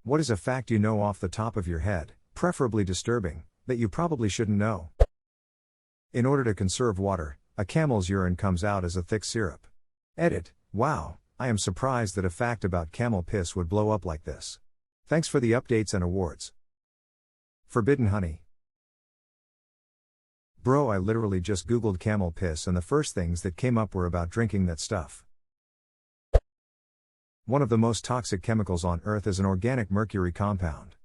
What is a fact you know off the top of your head, preferably disturbing, that you probably shouldn't know? In order to conserve water, a camel's urine comes out as a thick syrup. Edit. Wow, I am surprised that a fact about camel piss would blow up like this. Thanks for the updates and awards. Forbidden honey. Bro, I literally just googled camel piss and the first things that came up were about drinking that stuff. One of the most toxic chemicals on Earth is an organic mercury compound.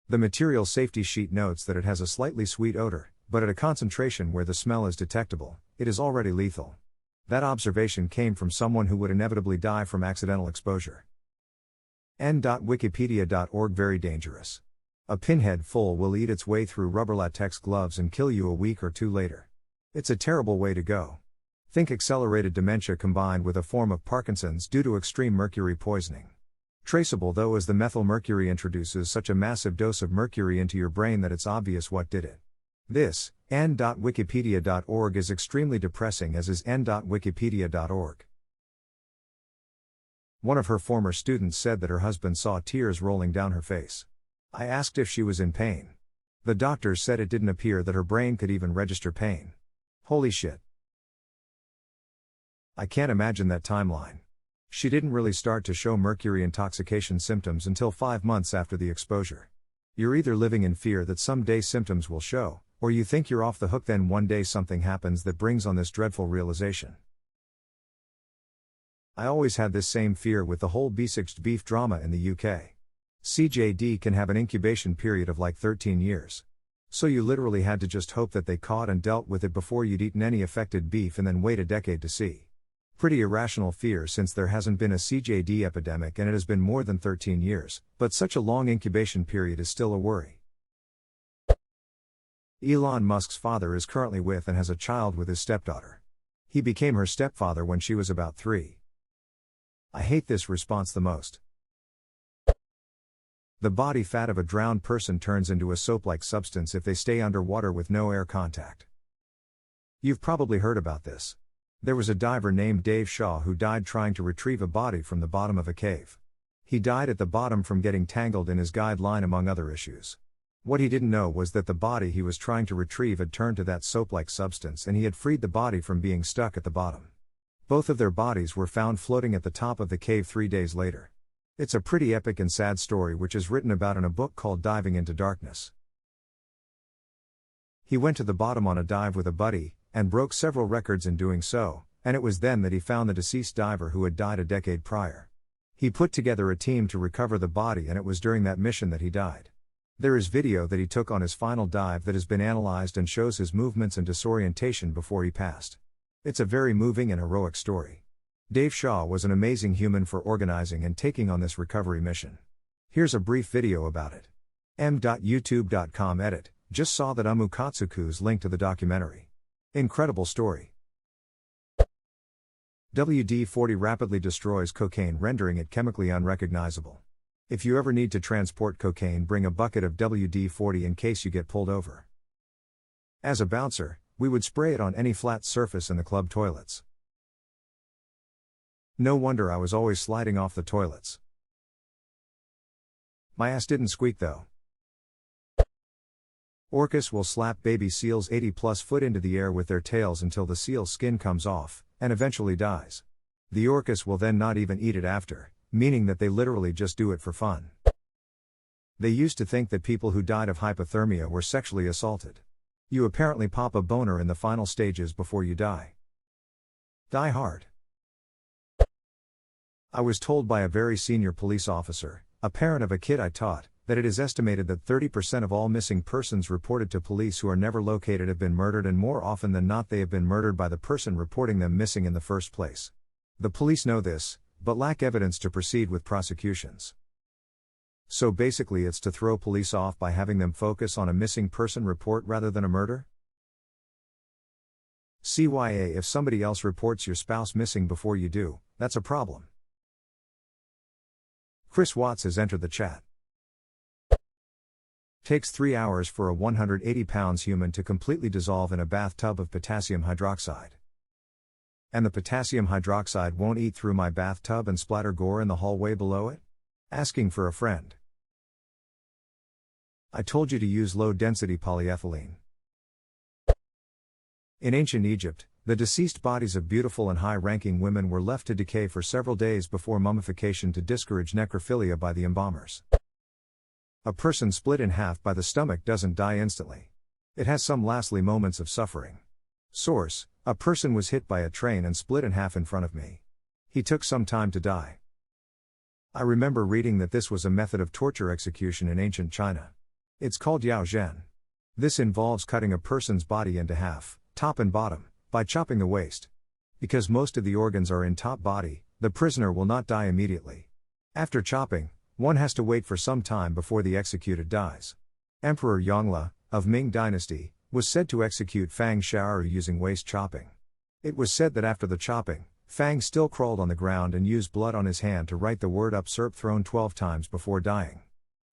The material safety sheet notes that it has a slightly sweet odor, but at a concentration where the smell is detectable, it is already lethal. That observation came from someone who would inevitably die from accidental exposure. n.wikipedia.org. Very dangerous. A pinhead full will eat its way through rubber latex gloves and kill you a week or two later. It's a terrible way to go. Think accelerated dementia combined with a form of Parkinson's due to extreme mercury poisoning. Traceable though, as the methyl mercury introduces such a massive dose of mercury into your brain that it's obvious what did it. This, n.wikipedia.org, is extremely depressing, as is n.wikipedia.org. One of her former students said that her husband saw tears rolling down her face. I asked if she was in pain. The doctors said it didn't appear that her brain could even register pain. Holy shit. I can't imagine that timeline. She didn't really start to show mercury intoxication symptoms until 5 months after the exposure. You're either living in fear that someday symptoms will show, or you think you're off the hook, then one day something happens that brings on this dreadful realization. I always had this same fear with the whole B6 beef drama in the UK. CJD can have an incubation period of like 13 years. So you literally had to just hope that they caught and dealt with it before you'd eaten any affected beef and then wait a decade to see. Pretty irrational fear, since there hasn't been a CJD epidemic and it has been more than 13 years, but such a long incubation period is still a worry. Elon Musk's father is currently with and has a child with his stepdaughter. He became her stepfather when she was about 3. I hate this response the most. The body fat of a drowned person turns into a soap-like substance if they stay underwater with no air contact. You've probably heard about this. There was a diver named Dave Shaw who died trying to retrieve a body from the bottom of a cave. He died at the bottom from getting tangled in his guide line, among other issues. What he didn't know was that the body he was trying to retrieve had turned to that soap-like substance, and he had freed the body from being stuck at the bottom. Both of their bodies were found floating at the top of the cave 3 days later. It's a pretty epic and sad story, which is written about in a book called Diving into Darkness. He went to the bottom on a dive with a buddy, and broke several records in doing so, and it was then that he found the deceased diver who had died a decade prior. He put together a team to recover the body, and it was during that mission that he died. There is video that he took on his final dive that has been analyzed and shows his movements and disorientation before he passed. It's a very moving and heroic story. Dave Shaw was an amazing human for organizing and taking on this recovery mission. Here's a brief video about it. m.youtube.com. Edit. Just saw that Katsuku's link to the documentary. Incredible story. WD-40 rapidly destroys cocaine, rendering it chemically unrecognizable. If you ever need to transport cocaine, bring a bucket of WD-40 in case you get pulled over. As a bouncer, we would spray it on any flat surface in the club toilets. No wonder I was always sliding off the toilets. My ass didn't squeak though. Orcas will slap baby seals 80+ foot into the air with their tails until the seal's skin comes off, and eventually dies. The orcas will then not even eat it after, meaning that they literally just do it for fun. They used to think that people who died of hypothermia were sexually assaulted. You apparently pop a boner in the final stages before you die. Die hard. I was told by a very senior police officer, a parent of a kid I taught, that it is estimated that 30% of all missing persons reported to police who are never located have been murdered, and more often than not they have been murdered by the person reporting them missing in the first place. The police know this, but lack evidence to proceed with prosecutions. So basically it's to throw police off by having them focus on a missing person report rather than a murder? CYA, if somebody else reports your spouse missing before you do, that's a problem. Chris Watts has entered the chat. Takes 3 hours for a 180 pounds human to completely dissolve in a bathtub of potassium hydroxide. And the potassium hydroxide won't eat through my bathtub and splatter gore in the hallway below it? Asking for a friend. I told you to use low-density polyethylene. In ancient Egypt, the deceased bodies of beautiful and high-ranking women were left to decay for several days before mummification to discourage necrophilia by the embalmers. A person split in half by the stomach doesn't die instantly. It has some lastly moments of suffering. Source: a person was hit by a train and split in half in front of me. He took some time to die. I remember reading that this was a method of torture execution in ancient China. It's called Yao Zhen. This involves cutting a person's body into half, top and bottom, by chopping the waist. Because most of the organs are in top body, the prisoner will not die immediately. After chopping, one has to wait for some time before the executed dies. Emperor Yongle, of Ming Dynasty, was said to execute Fang Xiaoru using waist chopping. It was said that after the chopping, Fang still crawled on the ground and used blood on his hand to write the word usurp throne 12 times before dying.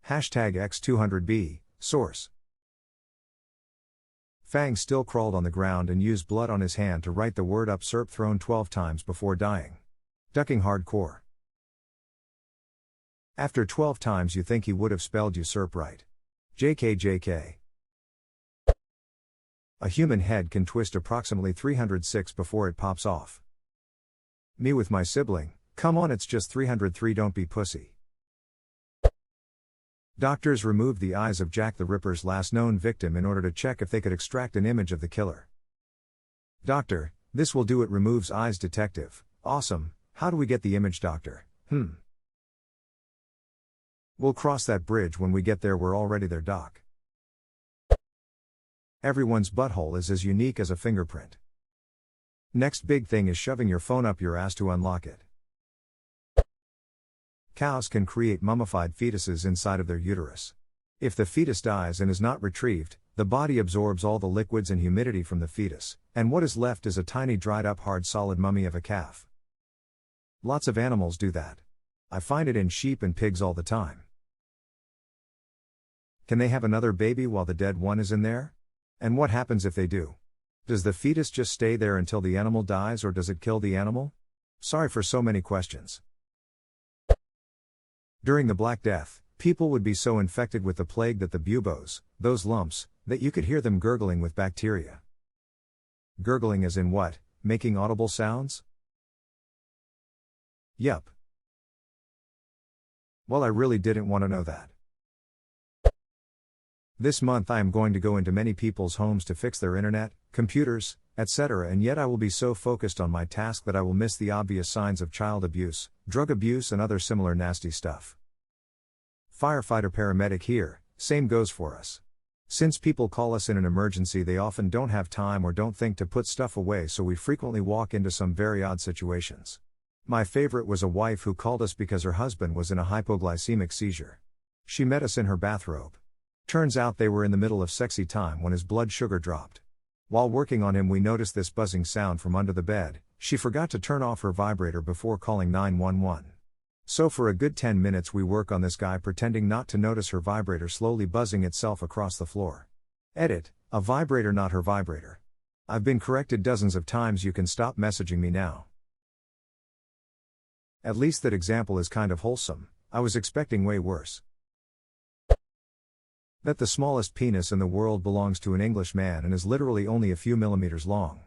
#X200B, source. Fang still crawled on the ground and used blood on his hand to write the word usurp throne 12 times before dying. Ducking hardcore. After 12 times you think he would have spelled usurp right. JK. A human head can twist approximately 306 before it pops off. Me with my sibling, come on, it's just 303, don't be pussy. Doctors removed the eyes of Jack the Ripper's last known victim in order to check if they could extract an image of the killer. Doctor, this will do, it removes eyes. Detective, awesome, how do we get the image, doctor? We'll cross that bridge when we get there, we're already there, doc. Everyone's butthole is as unique as a fingerprint. Next big thing is shoving your phone up your ass to unlock it. Cows can create mummified fetuses inside of their uterus. If the fetus dies and is not retrieved, the body absorbs all the liquids and humidity from the fetus, and what is left is a tiny dried up hard solid mummy of a calf. Lots of animals do that. I find it in sheep and pigs all the time. Can they have another baby while the dead one is in there? And what happens if they do? Does the fetus just stay there until the animal dies, or does it kill the animal? Sorry for so many questions. During the Black Death, people would be so infected with the plague that the buboes, those lumps, that you could hear them gurgling with bacteria. Gurgling as in what? Making audible sounds? Yup. Well, I really didn't want to know that. This month I am going to go into many people's homes to fix their internet, computers, etc., and yet I will be so focused on my task that I will miss the obvious signs of child abuse, drug abuse and other similar nasty stuff. Firefighter paramedic here, same goes for us. Since people call us in an emergency, they often don't have time or don't think to put stuff away, so we frequently walk into some very odd situations. My favorite was a wife who called us because her husband was in a hypoglycemic seizure. She met us in her bathrobe. Turns out they were in the middle of sexy time when his blood sugar dropped. While working on him, we noticed this buzzing sound from under the bed. She forgot to turn off her vibrator before calling 911. So for a good 10 minutes we work on this guy pretending not to notice her vibrator slowly buzzing itself across the floor. Edit, a vibrator, not her vibrator. I've been corrected dozens of times, you can stop messaging me now. At least that example is kind of wholesome, I was expecting way worse. That the smallest penis in the world belongs to an English man and is literally only a few millimeters long.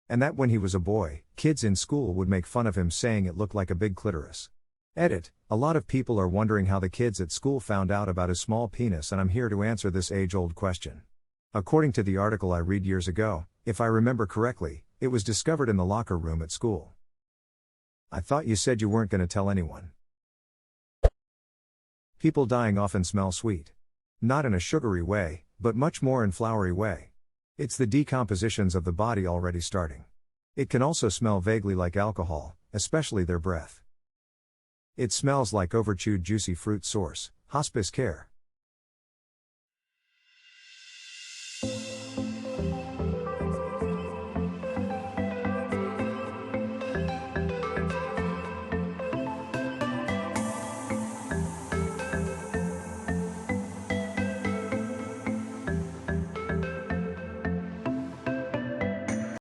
And that when he was a boy, kids in school would make fun of him saying it looked like a big clitoris. Edit, a lot of people are wondering how the kids at school found out about his small penis, and I'm here to answer this age-old question. According to the article I read years ago, if I remember correctly, it was discovered in the locker room at school. I thought you said you weren't going to tell anyone. People dying often smell sweet. Not in a sugary way, but much more in flowery way. It's the decompositions of the body already starting. It can also smell vaguely like alcohol, especially their breath. It smells like overchewed juicy fruit. Source, hospice care.